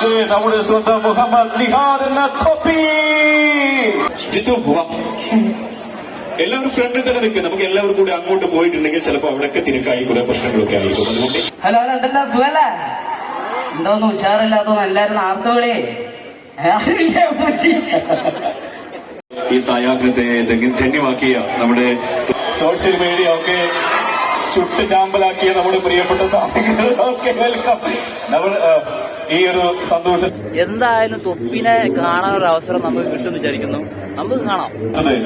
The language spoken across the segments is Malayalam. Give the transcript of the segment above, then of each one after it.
നമ്മുടെ സ്വന്തം മുഹമ്മദ് നിഹാദ് എന്ന തൊപ്പി. ജിത്തു പോവാം. എല്ലാവരും ഫ്രണ്ടിൽ തന്നെ നിൽക്കുക. നമുക്ക് എല്ലാവരും കൂടി അങ്ങോട്ട് പോയിട്ടുണ്ടെങ്കിൽ ചിലപ്പോൾ അവിടെയൊക്കെ തിരക്കായി കുറെ പ്രശ്നങ്ങളൊക്കെ ആയിരിക്കും. അതുകൊണ്ട് ഹലോ ഹലോ, എന്തെല്ലാം സുഖല്ലേ? എന്തോന്ന് ഉഷാറില്ലാത്തോന്ന് എല്ലാരും ആർത്തുകളി ഈ സായാഹ്നത്തെ ധന്യമാക്കിയ നമ്മുടെ സോഷ്യൽ മീഡിയ ഒക്കെ ചുട്ട് ചാമ്പലാക്കിയ നമ്മുടെ പ്രിയപ്പെട്ട താരങ്ങളൊക്കെ വെൽക്കം. നമ്മൾ ഈ ഒരു സന്തോഷം എന്തായാലും തൊപ്പിനെ കാണാനൊരു അവസരം നമുക്ക് കിട്ടുമെന്ന് വിചാരിക്കുന്നു. നമുക്ക് കാണാം. അതെ,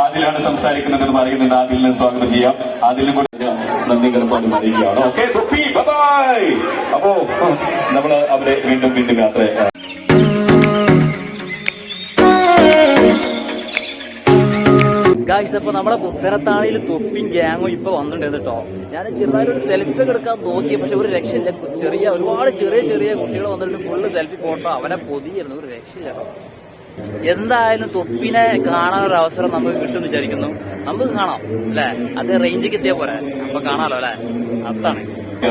ആദിലാണ് സംസാരിക്കുന്നതെന്ന് പറയുന്നുണ്ട്. ആദിലിനെ സ്വാഗതം ചെയ്യാം. ആദിലിനും കൂടെ നന്ദി കടപ്പാടും അറിയിക്കുകയാണ്. ഓക്കെ തൊപ്പി ബൈ. അപ്പോ നമ്മൾ അവരെ വീണ്ടും വീണ്ടും യാത്ര. ഗായ്സ്, അപ്പൊ നമ്മളെ പുത്തനത്താണിയിൽ തൊപ്പിയും ഗ്യാങ്ങും ഇപ്പൊ വന്നിട്ടുണ്ട് കേട്ടോ. ഞാൻ ചെറുതായിട്ട് ഒരു സെൽഫി ഒക്കെ എടുക്കാൻ നോക്കി, പക്ഷെ ഒരു രക്ഷയില്ല. ഒരുപാട് ചെറിയ കുട്ടികൾ വന്നിട്ട് ഫുള്ള് സെൽഫി ഫോട്ടോ അവനെ പൊതിയായിരുന്നു. ഒരു രക്ഷയില്ല കേട്ടോ. എന്തായാലും തൊപ്പിനെ കാണാനൊരു അവസരം നമുക്ക് കിട്ടുമെന്ന് വിചാരിക്കുന്നു. നമുക്ക് കാണാം അല്ലെ? അത് റേഞ്ചിക്ക് എത്തിയാ പോരെ, അപ്പൊ കാണാലോ അല്ലെ? അതാണ്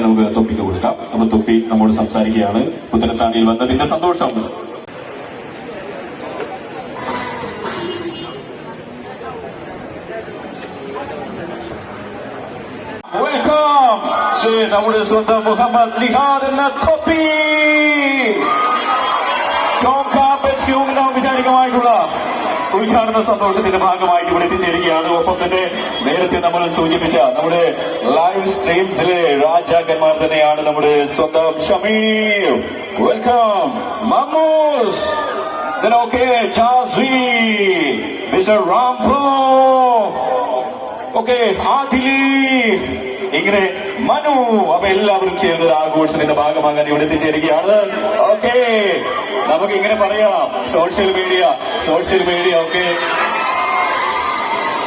നമുക്ക് തൊപ്പിക്ക് കൊടുക്കാം. അപ്പൊ തൊപ്പി നമ്മോട് സംസാരിക്കുകയാണ്. പുത്തനത്താണിയിൽ വന്നതിന്റെ സന്തോഷം. വെൽക്കം നമ്മുടെ സ്വന്തം മുഹമ്മദ് നിഹാദ് എന്ന തൊപ്പി. ഔപചാരികമായിട്ടുള്ള ഉദ്ഘാടന സന്തോഷത്തിന്റെ ഭാഗമായിട്ട് ഇവിടെ എത്തിച്ചേരുകയാണ്. ഒപ്പം തന്നെ നേരത്തെ നമ്മൾ സൂചിപ്പിച്ച നമ്മുടെ ലൈവ് സ്ട്രീംസിലെ രാജാക്കന്മാർ തന്നെയാണ് നമ്മുടെ സ്വന്തം Shameer. Welcome Mammoos, Jasvi, mister Rampo, okay Adili, ഇങ്ങനെ മനു. അപ്പൊ എല്ലാവരും ചേർന്ന് ഒരു ആഘോഷത്തിന്റെ ഭാഗമാകാൻ ഇവിടെ എത്തിച്ചേരുകയാണ്. ഓക്കെ, നമുക്ക് ഇങ്ങനെ പറയാം, സോഷ്യൽ മീഡിയ ഒക്കെ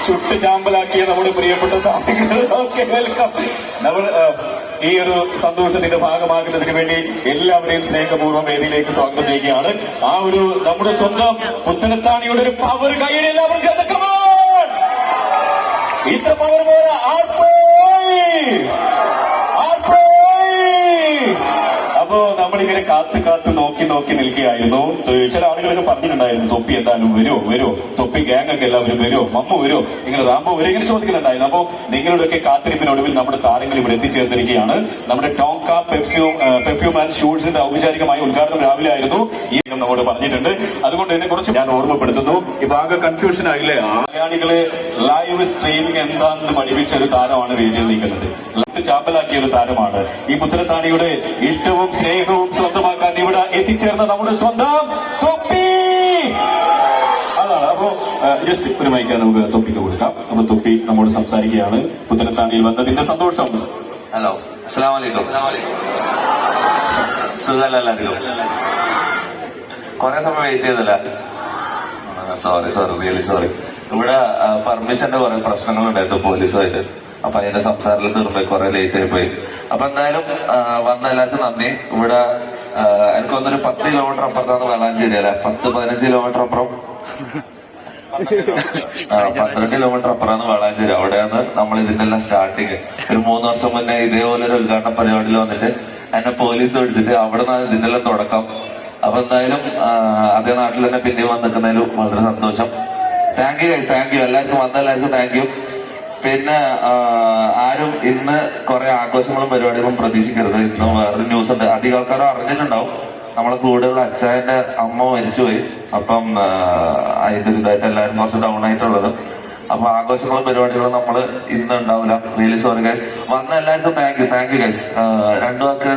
ചുട്ട് ചാമ്പലാക്കിയ നമ്മുടെ പ്രിയപ്പെട്ട താരങ്ങളൊക്കെ വെൽക്കം. നമ്മൾ ഈ ഒരു സന്തോഷത്തിന്റെ ഭാഗമാകുന്നതിന് വേണ്ടി എല്ലാവരെയും സ്നേഹപൂർവ്വം വേദിയിലേക്ക് സ്വാഗതം ചെയ്യുകയാണ്. ആ ഒരു നമ്മുടെ സ്വന്തം പുത്തനത്താണിയുടെ ഒരു പവർ കയ്യിൽ എല്ലാവർക്കും ഇത്ര പവർ പോലെ അപ്പോ നമ്മളിങ്ങനെ കാത്ത് നോക്കി നിൽക്കുകയായിരുന്നു. ചില ആളുകളൊക്കെ പറഞ്ഞിട്ടുണ്ടായിരുന്നു, തൊപ്പി എന്തായാലും വരുമോ, തൊപ്പി ഗ്യാങ് ഒക്കെ എല്ലാവരും വരുമോ, മമ്മു വരുമോ, ഇങ്ങനെ റാംബോ വരുമോ, ഇങ്ങനെ ചോദിക്കുന്നുണ്ടായിരുന്നു. അപ്പോ നിങ്ങളുടെയൊക്കെ കാത്തിരിപ്പിനൊടുവിൽ നമ്മുടെ താരങ്ങൾ ഇവിടെ എത്തിച്ചേർന്നിരിക്കുകയാണ്. നമ്മുടെ ടോങ്ക പെർഫ്യൂം ആൻഡ് ഷൂസിന്റെ ഔപചാരികമായ ഉദ്ഘാടനം രാവിലെ ആയിരുന്നു. ഈ നമ്മോട് പറഞ്ഞിട്ടുണ്ട്. അതുകൊണ്ട് ഇതിനെ കുറിച്ച് ഞാൻ ഓർമ്മപ്പെടുത്തുന്നു. ഇപ്പൊ ആകെ കൺഫ്യൂഷൻ ആയില്ലേ? മലയാളികള് ലൈവ് സ്ട്രീമിംഗ് എന്താണെന്ന് പഠിപ്പിച്ച ഒരു താരമാണ് വേദിയിൽ നിൽക്കുന്നത്. ചാമ്പലാക്കിയ ഒരു താരമാണ്. ഈ പുത്തനത്താണിയുടെ ഇഷ്ടവും സ്നേഹവും സ്വന്തമാക്കാൻ ഇവിടെ എത്തിച്ചേർന്ന നമ്മുടെ സ്വന്തം തൊപ്പി. അതാണ്. അപ്പോ ജസ്റ്റ് ഒരു മൈക്ക് നമുക്ക് തൊപ്പിക്ക് കൊടുക്കാം. അപ്പൊ തൊപ്പി നമ്മോട് സംസാരിക്കുകയാണ്. പുത്തനത്താണിയിൽ വന്നതിന്റെ സന്തോഷം. ഹലോ, അസ്സലാമു അലൈക്കും. സുഖമല്ല എല്ലാവർക്കും? കുറെ സമയം വെയിറ്റ് ചെയ്തല്ല. Sorry really sorry. ഇവിടെ പെർമിഷന്റെ കുറെ പ്രശ്നങ്ങളുണ്ടായിരുന്നു പോലീസുമായിട്ട്. അപ്പൊ അതിന്റെ സംസാരത്തിൽ തീർന്നു കുറെ ലേറ്റ് ആയി പോയി. അപ്പൊ എന്തായാലും വന്ന എല്ലാവർക്കും നന്ദി. ഇവിടെ എനിക്ക് വന്നൊരു 10 കിലോമീറ്റർ അപ്പുറത്താണ് വളാഞ്ചേരി അല്ലെ? 10-15 കിലോമീറ്റർ അപ്പുറം, 12 കിലോമീറ്റർ അപ്പുറമാണ് വളാഞ്ചേരി. അവിടെയാണ് നമ്മൾ ഇതിന്റെ എല്ലാം സ്റ്റാർട്ടിങ്. ഒരു 3 വർഷം മുന്നേ ഇതേപോലെ ഒരു ഉദ്ഘാടന പരിപാടിയിൽ വന്നിട്ട് എന്നെ പോലീസ് പിടിച്ചിട്ട് അവിടെ നിന്നാണ് ഇതിന്റെ എല്ലാം തുടക്കം. അപ്പൊ എന്തായാലും അതേ നാട്ടിൽ തന്നെ പിന്നെയും വന്നിരിക്കുന്നതിലും വളരെ സന്തോഷം. താങ്ക് യു എല്ലാവർക്കും വന്ന എല്ലാവർക്കും താങ്ക് യു. പിന്നെ ആരും ഇന്ന് കുറെ ആഘോഷങ്ങളും പരിപാടികളും പ്രതീക്ഷിക്കരുത്. ഇന്ന് വേറൊരു ന്യൂസ് ഉണ്ട്, അധികം ആൾക്കാരും അറിഞ്ഞിട്ടുണ്ടാവും. നമ്മളെ കൂടെയുള്ള അച്ചായന്റെ അമ്മ മരിച്ചുപോയി. അപ്പം അതിന്റെ ഇതായിട്ട് എല്ലാവരും കുറച്ച് ഡൗൺ ആയിട്ടുള്ളത്. അപ്പൊ ആഘോഷങ്ങളും പരിപാടികളും നമ്മൾ ഇന്ന് ഉണ്ടാവില്ല. Really sorry guys. വന്ന എല്ലാവർക്കും താങ്ക് യു ഗൈസ്. രണ്ടു വാക്ക്.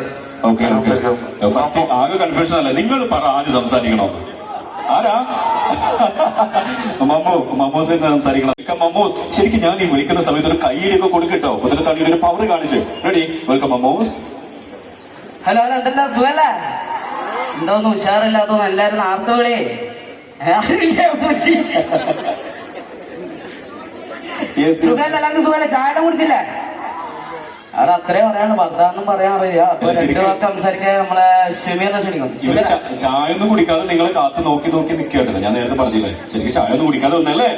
ആകെ കൺഫ്യൂഷൻ അല്ല, നിങ്ങൾ പറ ആദ്യം സംസാരിക്കണോ? ആരാ? മമ്മൂസ് സംസാരിക്കണം. മമ്മൂസ്, ശരിക്കും ഞാൻ ഈ വിളിക്കുന്ന സമയത്ത് ഒരു കൈയിലൊക്കെ കൊടുക്കട്ടോ. പുത്തനത്താണിയുടെ ഒരു പവർ കാണിച്ചു. റെഡി? വെൽക്കം മമ്മൂസ്. ഹലോ എന്തെല്ലാം സുഖല്ലേ? എന്തോന്ന് ഉഷാറില്ലാത്തോന്ന് എല്ലാരും ആർത്തുകളി സുഖല്ല? എല്ലാവർക്കും സുഖല്ലേ? ചായ കുടിച്ചില്ലേ? അത് അത്രേ പറയാനുള്ളൂ. ഭർത്താവെന്നും പറയാൻ അറിയില്ല. അപ്പൊ 2 വാക്ക് സംസാരിക്കാൻ നമ്മളെ ഷമീറിനെ ക്ഷണിക്കും. ചായ ഒന്നും കുടിക്കാതെ നിങ്ങൾ കാത്ത് നോക്കി നിൽക്കേണ്ടത് ഞാൻ നേരത്തെ പറഞ്ഞില്ലേ? ശരിക്കും ചായ ഒന്നും കുടിക്കാതെ വന്നല്ലേ?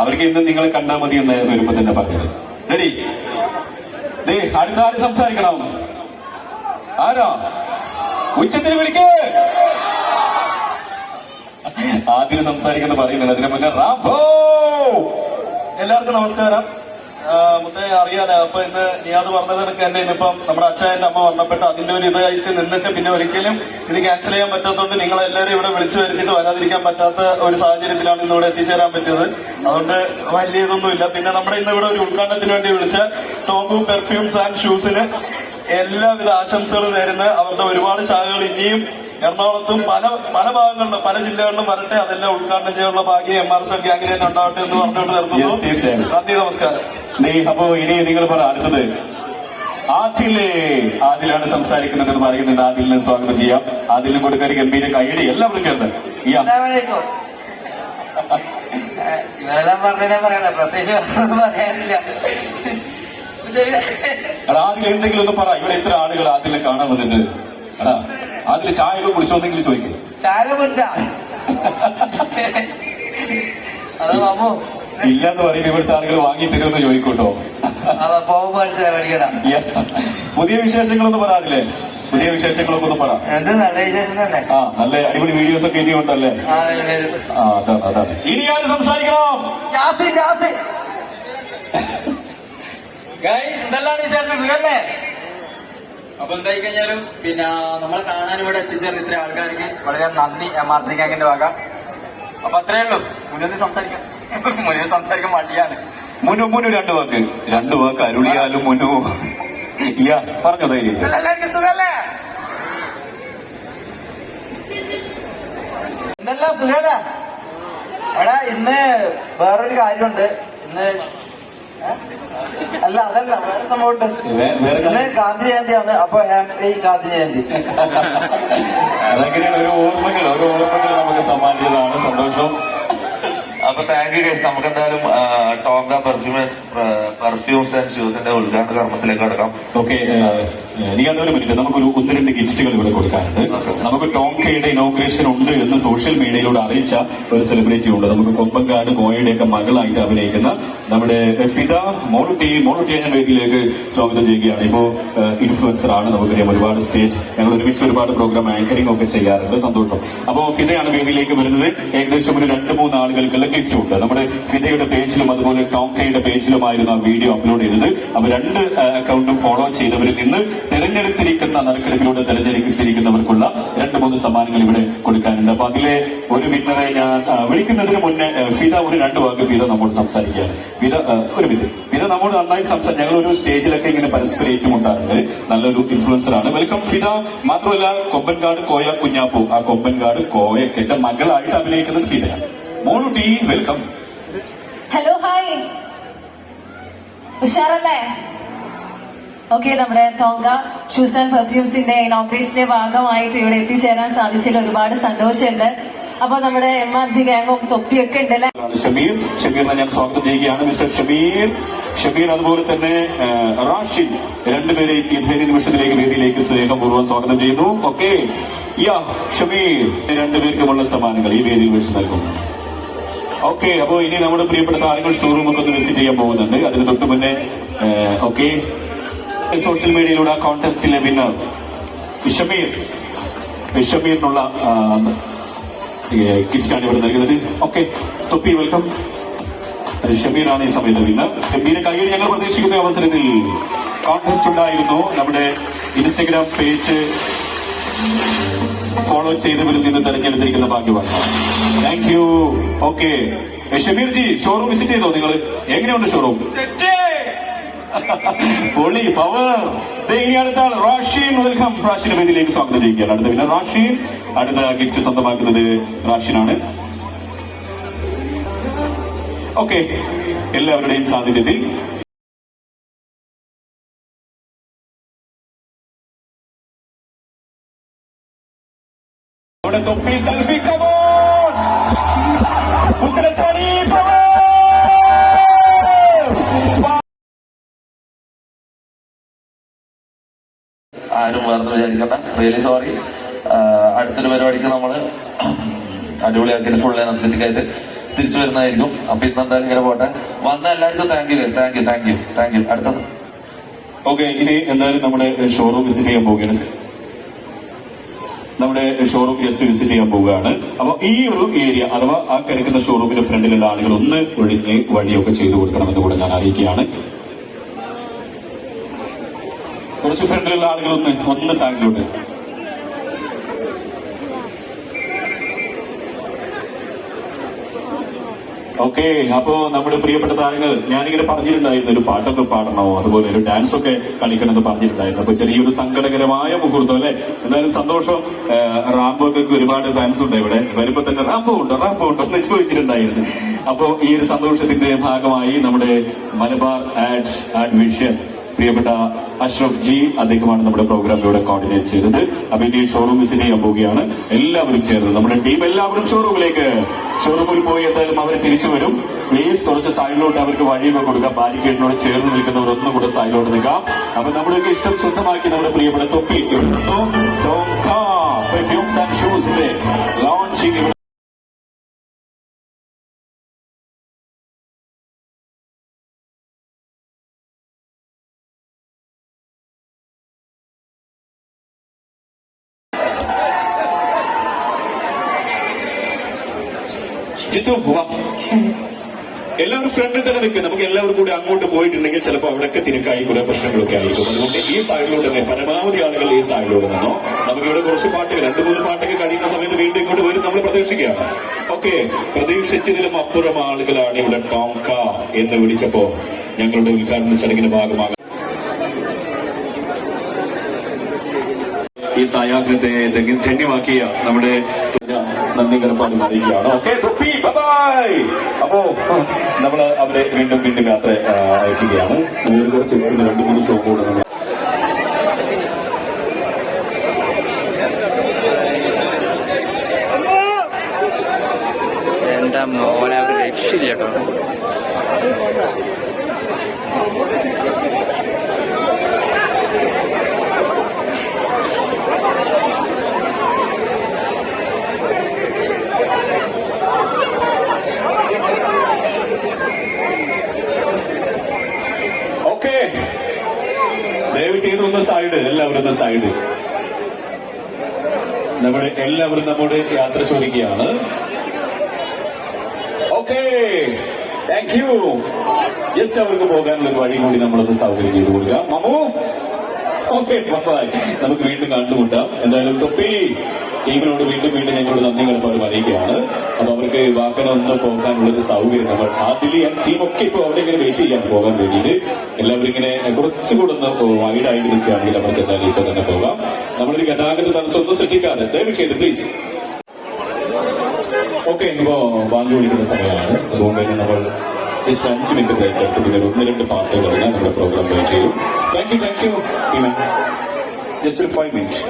അവർക്ക് ഇന്ന് നിങ്ങളെ കണ്ടാൽ മതി എന്ന് വരുമ്പോ തന്നെ പറഞ്ഞത്. റെഡി? അടുത്ത ആര് സംസാരിക്കണം? ആരാ? ഉച്ചത്തിൽ വിളിക്ക്. ആദ്യം സംസാരിക്കുന്ന പറയുന്നില്ല, അതിന് മുന്നേ റാംബോ. എല്ലാവർക്കും നമസ്കാരം. മുത്തേ അറിയാലോ, അപ്പൊ ഇന്ന് നിയാദ് പറഞ്ഞത് കണക്ക് തന്നെ ഇന്നിപ്പം നമ്മുടെ അച്ഛൻ്റെ അമ്മ മരണപ്പെട്ട് അതിന്റെ ഒരു ഇതായിട്ട് നിന്നിട്ട് പിന്നെ ഒരിക്കലും ഇത് ക്യാൻസൽ ചെയ്യാൻ പറ്റാത്തതുകൊണ്ട് നിങ്ങളെല്ലാവരും ഇവിടെ വിളിച്ചു വരുത്തിയിട്ട് വരാതിരിക്കാൻ പറ്റാത്ത ഒരു സാഹചര്യത്തിലാണ് ഇന്ന് ഇവിടെ എത്തിച്ചേരാൻ പറ്റിയത്. അതുകൊണ്ട് വലിയ ഇതൊന്നുമില്ല. പിന്നെ നമ്മുടെ ഇന്ന് ഇവിടെ ഒരു ഉദ്ഘാടനത്തിന് വേണ്ടി വിളിച്ച ടോങ്കു പെർഫ്യൂംസ് ആൻഡ് ഷൂസിന് എല്ലാവിധ ആശംസകളും നേരുന്ന അവരുടെ ഒരുപാട് ശാഖകൾ ഇനിയും എറണാകുളത്തും പല പല ഭാഗങ്ങളിലും പല ജില്ലകളിലും വരട്ടെ. അതെല്ലാം ഉദ്ഘാടനം ചെയ്യാനുള്ള ഭാഗ്യം MRSL ഗ്യാങ്ങിന് തന്നെ ഉണ്ടാവട്ടെ എന്ന് പറഞ്ഞുകൊണ്ട് നിർത്തുന്നു. നന്ദി, നമസ്കാരം. അപ്പോ ഇനി നിങ്ങൾ പറ അടുത്തത് ആദിലാണ് സംസാരിക്കുന്നത് പറയുന്നുണ്ട്. ആദിലിനെ സ്വാഗതം ചെയ്യാം. ആദിലിനും കൊടുക്കാൻ ഗംഭീര കൈയടി എല്ലാവരും ചേർന്ന്. ഇവരെല്ലാം പറഞ്ഞാ പറയണ, പ്രത്യേകിച്ച് പറയാനില്ല. ആദിൽ എന്തെങ്കിലും ഒന്ന് പറ. ഇവിടെ എത്ര ആളുകൾ ആദിലിനെ കാണാൻ വന്നിട്ട്? എടാ അതിൽ ചായ ഒക്കെ കുടിച്ചോന്നെങ്കിലും ചോദിക്കും. ചായ കുടിച്ച അത് മാമു ഇല്ലാന്ന് പറയുമ്പോ ഇവിടുത്തെ ആളുകൾ വാങ്ങി തരുമെന്ന് ചോദിക്കൂട്ടോ. പുതിയ വിശേഷങ്ങളൊന്ന് പറയാറില്ലേ? പുതിയ വിശേഷങ്ങളൊക്കെ ഒന്ന് പറ. എന്ത് നല്ല വിശേഷം തന്നെ. നല്ല അടിപൊളി വീഡിയോസ് ഒക്കെ ഇനിയും ഉണ്ടല്ലേ? അതാണ്. ഇനി ആര് സംസാരിക്കണം? എന്തെല്ലാം വിശേഷം? സുഖല്ലേ? അപ്പൊ എന്തായി കഴിഞ്ഞാലും പിന്നെ നമ്മളെ കാണാൻ ഇവിടെ എത്തിച്ചേർന്ന ഇത്ര ആൾക്കാർക്ക് വളരെ നന്ദി MRC ഗ്യാങ്ങിന്റെ വക. അപ്പൊ അത്രേ ഉള്ളൂ. മുന്നേ സംസാരിക്കാൻ മടിയാണ്. മുനു രണ്ടു വാക്ക് അരുളിയാലും മുനു പറഞ്ഞ ധൈര്യം. എല്ലാവർക്കും സുഖല്ലേ? എന്തെല്ലാം സുഖല്ലേ? എടാ ഇന്ന് വേറൊരു കാര്യമുണ്ട്. അതല്ല വേറെ സംഭവമുണ്ട്. ഇന്ന് ഗാന്ധി ജയന്തിയാണ്. അപ്പൊ ഹാപ്പി ഗാന്ധി ജയന്തി. അതങ്ങനെയാണ്. ഓരോ ഓർമ്മകൾ നമുക്ക് സമ്മാനിച്ചതാണ്. സന്തോഷം. അപ്പൊ താങ്ക് യു ഗൈസ്. നമുക്ക് എന്തായാലും ടോങ്ക പെർഫ്യൂംസ് ആൻഡ് ഷൂസിന്റെ ഉദ്ഘാടന കർമ്മത്തിലേക്ക് കടക്കാം. ഓക്കെ, നീ ഒരു മിനിറ്റ്. നമുക്കൊരു 1-2 ഗിഫ്റ്റുകൾ ഇവിടെ കൊടുക്കാനുണ്ട്. നമുക്ക് ടോങ്കയുടെ ഇനോഗ്രേഷൻ ഉണ്ട് എന്ന് സോഷ്യൽ മീഡിയയിലൂടെ അറിയിച്ച ഒരു സെലിബ്രിറ്റി ഉണ്ട്. നമുക്ക് കൊമ്പങ്കാട് കോയയുടെ ഒക്കെ മകളായിട്ട് അഭിനയിക്കുന്ന നമ്മുടെ ഫിദ മോളുട്ടിയെ ഞാൻ വേദിയിലേക്ക് സ്വാഗതം ചെയ്യുകയാണ്. ഇപ്പോ ഇൻഫ്ലുവൻസർ ആണ്. നമുക്കറിയാം, ഒരുപാട് സ്റ്റേജ് ഞങ്ങൾ ഒരുമിച്ച് ഒരുപാട് പ്രോഗ്രാം ആങ്കറിംഗ് ഒക്കെ ചെയ്യാറുണ്ട്. സന്തോഷം. അപ്പോ ഫിദയാണ് വേദിയിലേക്ക് വരുന്നത്. ഏകദേശം ഒരു 2-3 ആളുകൾക്കുള്ള ഗിഫ്റ്റ് ഉണ്ട്. നമ്മുടെ ഫിദയുടെ പേജിലും അതുപോലെ ടോങ്കയുടെ പേജിലുമായിരുന്നു ആ വീഡിയോ അപ്ലോഡ് ചെയ്തത്. അപ്പൊ 2 അക്കൗണ്ടും ഫോളോ ചെയ്തവരിൽ നിന്ന് തെരഞ്ഞെടുത്തിരിക്കുന്ന നറുക്കെടുപ്പിലൂടെ തെരഞ്ഞെടുത്തിരിക്കുന്നവർക്കുള്ള 2-3 സമ്മാനങ്ങൾ ഇവിടെ കൊടുക്കാനുണ്ട്. അപ്പൊ അതിലെ ഒരു വിന്നറെ ഞാൻ വിളിക്കുന്നതിന് മുന്നേ ഫിദ ഒരു 2 വാക്ക് ഫിദ നമ്മോട് സംസാരിക്കുകയാണ്. ഫിദ നമ്മോട് നന്നായി സംസാരിക്കും. ഞങ്ങൾ ഒരു സ്റ്റേജിലൊക്കെ ഇങ്ങനെ പരസ്പരം ഏറ്റുമുട്ടാറുണ്ട്. നല്ലൊരു ഇൻഫ്ലുവൻസർ ആണ്. വെൽക്കം ഫിദ. മാത്രമല്ല കൊമ്പൻകാട് കോയ കുഞ്ഞാപ്പു, ആ കൊമ്പൻകാട് കോയക്ക് എന്റെ മകളായിട്ട് അഭിനയിക്കുന്നത് ഫിദയാണ്. മോളുട്ടി വെൽക്കം. ഹലോ, ഹായ്, ഉഷാറല്ലേ? ഓക്കെ, നമ്മുടെ ടോങ്ക ഷൂസ് ആൻഡ് പെർഫ്യൂംസിന്റെ ഇനോഗ്രേഷന്റെ ഭാഗമായിട്ട് ഇവിടെ എത്തിച്ചേരാൻ സാധിച്ചതിൽ ഒരുപാട് സന്തോഷമുണ്ട്. അപ്പൊ നമ്മുടെ MRC ഗ്യാങ്ങും തൊപ്പിയൊക്കെ ഉണ്ടല്ലേ. ഷമീറിനെ ഞാൻ സ്വാഗതം ചെയ്യുകയാണ്. മിസ്റ്റർ ഷമീർ അതുപോലെ തന്നെ റാഷിദ്, രണ്ടുപേരെയും ഈ ധൈര്യ നിമിഷത്തിലേക്ക് വേദിയിലേക്ക് സ്നേഹപൂർവ്വം സ്വാഗതം ചെയ്യുന്നു. ഓക്കെ, ഷമീർ, 2 പേർക്കുമുള്ള സമ്മാനങ്ങൾ ഈ വേദിയിൽ വെച്ച് നൽകുന്നു. ഓക്കെ, അപ്പോ ഇനി നമ്മുടെ പ്രിയപ്പെട്ട താരങ്ങൾ ഷോറൂം ഒക്കെ ഒന്ന് വിസിറ്റ് ചെയ്യാൻ പോകുന്നുണ്ട്. അതിന് തൊട്ട് മുന്നേ ഓക്കെ, സോഷ്യൽ മീഡിയയിലൂടെ ആ കോൺടെസ്റ്റിലെ വിന്നർ ഷമീറിനുള്ള ഗിഫ്റ്റാണ് ഇവിടെ നൽകുന്നത്. ഓക്കെ, തൊപ്പി വെൽക്കം. ഷമീറാണ് ഈ സമയത്ത് വിന്നർ. ഗംഭീര കൈയ്യടി ഞങ്ങൾ പ്രതീക്ഷിക്കുന്ന അവസരത്തിൽ കോൺടെസ്റ്റ് ഉണ്ടായിരുന്നു. നമ്മുടെ ഇൻസ്റ്റഗ്രാം പേജ് ഫോളോ ചെയ്തവരിൽ നിന്ന് തെരഞ്ഞെടുത്തിരിക്കുന്ന ഭാഗ്യമാണ്. Thank you. Okay, Shameer G, showroom visit ചെയ്തോ നിങ്ങൾ? എങ്ങനെയുണ്ട് ഷോറൂം? പൊളി, പവർ. ഇനി അടുത്ത ആൾ റാഷീൻ. വെൽക്കം. റാഷീൻ വേദിയിലേക്ക് സ്വാഗതം ചെയ്യുകയാണ്. അടുത്ത വിന്നർ റാഷീൻ. അടുത്ത ഗിഫ്റ്റ് സ്വന്തമാക്കുന്നത് റാഷീനാണ്. ഓക്കെ, എല്ലാവരുടെയും സാന്നിധ്യത്തിൽ നമ്മുടെ തൊപ്പി സെൽഫി. കമോൺ, ഉത്തരത്താണി ആരും വേർന്ന് വിചാരിക്കണ്ട. Really sorry. അടുത്തൊരു പരിപാടിക്ക് നമ്മള് അടിപൊളിയാക്കി ഫുൾ എനർജറ്റിക് ആയിട്ട് തിരിച്ചു വരുന്നതായിരിക്കും. അപ്പൊ ഇന്ന് എന്തായാലും ഇങ്ങനെ പോട്ടെ. വന്ന എല്ലാവർക്കും താങ്ക് യു. അടുത്തത് ഓക്കെ, ഇനി എന്തായാലും നമ്മുടെ ഷോറൂം വിസിറ്റ് ചെയ്യാൻ പോവുകയാണ്. നമ്മുടെ ഷോറൂം ജസ്റ്റ് വിസിറ്റ് ചെയ്യാൻ പോവുകയാണ്. അപ്പൊ ഈ ഒരു ഏരിയ അഥവാ ആ കിടക്കുന്ന ഷോറൂമിന്റെ ഫ്രണ്ടിലുള്ള ആളുകൾ ഒന്ന് ഒഴിഞ്ഞ് വഴിയൊക്കെ ചെയ്തു കൊടുക്കണമെന്ന് കൂടെ ഞാൻ അറിയിക്കുകയാണ്. കുറച്ച് ഫ്രണ്ടിലുള്ള ആളുകൾ ഒന്ന് സൈഡിലോട്ട്. ഓക്കെ, അപ്പോ നമ്മുടെ പ്രിയപ്പെട്ട താരങ്ങൾ ഞാനിങ്ങനെ പറഞ്ഞിട്ടുണ്ടായിരുന്നു ഒരു പാട്ടൊക്കെ പാടണോ, അതുപോലെ ഒരു ഡാൻസ് ഒക്കെ കളിക്കണം എന്ന് പറഞ്ഞിട്ടുണ്ടായിരുന്നു. അപ്പൊ ചെറിയൊരു സങ്കടകരമായ മുഹൂർത്തം അല്ലെ. എന്തായാലും സന്തോഷം. റാംബോക്ക് ഒരുപാട് ഫാൻസ് ഉണ്ട് ഇവിടെ. വരുമ്പോ തന്നെ റാംബോ ഉണ്ടോ എന്ന് ചോദിച്ചിട്ടുണ്ടായിരുന്നു. അപ്പോ ഈ ഒരു സന്തോഷത്തിന്റെ ഭാഗമായി നമ്മുടെ മലബാർ ആഡ് വിഷൻ പ്രിയപ്പെട്ട അഷ്റഫ് ജി, അദ്ദേഹമാണ് നമ്മുടെ പ്രോഗ്രാം ഇവിടെ കോർഡിനേറ്റ് ചെയ്തത്. അപ്പൊ ഇനി ഷോറൂം വിസിറ്റ് ചെയ്യാൻ പോവുകയാണ്. എല്ലാവരും ചേർന്ന് നമ്മുടെ ടീം എല്ലാവരും ഷോറൂമിൽ പോയി എന്തായാലും അവർ തിരിച്ചു വരും. പ്ലീസ് കുറച്ച് സൈഡിലോട്ട് അവർക്ക് വഴിയൊക്കെ കൊടുക്കാം. ബാരിക്കേഡിനോട് ചേർന്ന് നിൽക്കുന്നവർ ഒന്നും കൂടെ സൈഡിലോട്ട് നിൽക്കാം. അപ്പൊ നമ്മുടെയൊക്കെ ഇഷ്ടം സ്വന്തമാക്കി നമ്മുടെ പ്രിയപ്പെട്ട തൊപ്പി പെർഫ്യൂംസ് ആൻഡ് ഷൂസിന്റെ ലോഞ്ചിങ് ജിത്തു പോവാം. എല്ലാവരും ഫ്രണ്ടിൽ തന്നെ നിൽക്കുക. നമുക്ക് എല്ലാവരും കൂടി അങ്ങോട്ട് പോയിട്ടുണ്ടെങ്കിൽ ചിലപ്പോൾ അവിടെയൊക്കെ തിരക്കായി കുറെ പ്രശ്നങ്ങളൊക്കെ ആയിരിക്കും. അതുകൊണ്ട് ഈ സൈഡിലൂടെ തന്നെ പരമാവധി ആളുകൾ ഈ സൈഡിലൂടെ നിന്നോ. നമുക്കിവിടെ കുറച്ച് പാട്ടുകൾ 2-3 പാട്ടൊക്കെ കഴിയുന്ന സമയത്ത് വീണ്ടും ഇങ്ങോട്ട് വരും നമ്മൾ പ്രതീക്ഷിക്കുകയാണ്. ഓക്കെ, പ്രതീക്ഷിച്ചതിലും അപ്പുറം ആളുകളാണ് ഇവിടെ ടോങ്ക എന്ന് വിളിച്ചപ്പോ ഞങ്ങളുടെ ഉദ്ഘാടന ചടങ്ങിന്റെ ഭാഗമാകാം ഈ സായാഹ്നത്തെ ധന്യമാക്കിയ നമ്മുടെ നന്ദി കടപ്പാടും അറിയിക്കുകയാണ്. ഓക്കെ തൊപ്പി ബൈ. അപ്പോ നമ്മൾ അവരെ വീണ്ടും യാത്ര അയക്കുകയാണ്. കുറച്ച് 2-3 ഷോ കൂടെ എന്റെ മോനെ ഒരു രക്ഷയില്ല കേട്ടോ. ദയവ് ചെയ്തൊന്ന് സൈഡ്, എല്ലാവരും ഒന്ന് സൈഡ്. എല്ലാവരും നമ്മോട് യാത്ര ചോദിക്കുകയാണ്. Okay, thank you. ജസ്റ്റ് അവർക്ക് പോകാനുള്ള ഒരു വഴി കൂടി നമ്മളൊന്ന് സൗകര്യം ചെയ്ത് കൊടുക്കാം. മമ്മു ഓക്കെ, നമുക്ക് വീണ്ടും കണ്ടുമുട്ടാം. എന്തായാലും തൊപ്പി ടീമിനോട് വീണ്ടും ഞങ്ങളോട് നന്ദി കടപ്പാടും അറിയിക്കുകയാണ്. അപ്പൊ അവർക്ക് വാഹനം ഒന്ന് പോകാനുള്ള ഒരു സൗകര്യം നമ്മൾ ആദിലി ടീമൊക്കെ ഇപ്പൊ അവിടെ ഇങ്ങനെ വെയിറ്റ് ചെയ്യാൻ പോകാൻ വേണ്ടിയിട്ട്. എല്ലാവരും ഇങ്ങനെ കുറച്ചുകൂടെ ഒന്ന് വൈഡായിട്ട് നിൽക്കുകയാണെങ്കിൽ നമുക്ക് എന്തായാലും ഇപ്പൊ തന്നെ പോകാം. നമ്മളൊരു ഗതാഗത തടസ്സമൊന്നും സൃഷ്ടിക്കാതെ ദയവ് ചെയ്ത് പ്ലീസ്. ഓക്കെ, ഇപ്പോ ബാങ്ക് വിളിക്കുന്ന സമയമാണ്. അതുകൊണ്ട് തന്നെ നമ്മൾ ജസ്റ്റ് 5 മിനിറ്റ് ബ്രേക്ക് ആയിട്ട് പിന്നെ 1-2 പാട്ടുകൾ നമ്മുടെ പ്രോഗ്രാം വെയിറ്റ് ചെയ്യും. Thank you. ജസ്റ്റ് ഒരു 5 മിനിറ്റ്.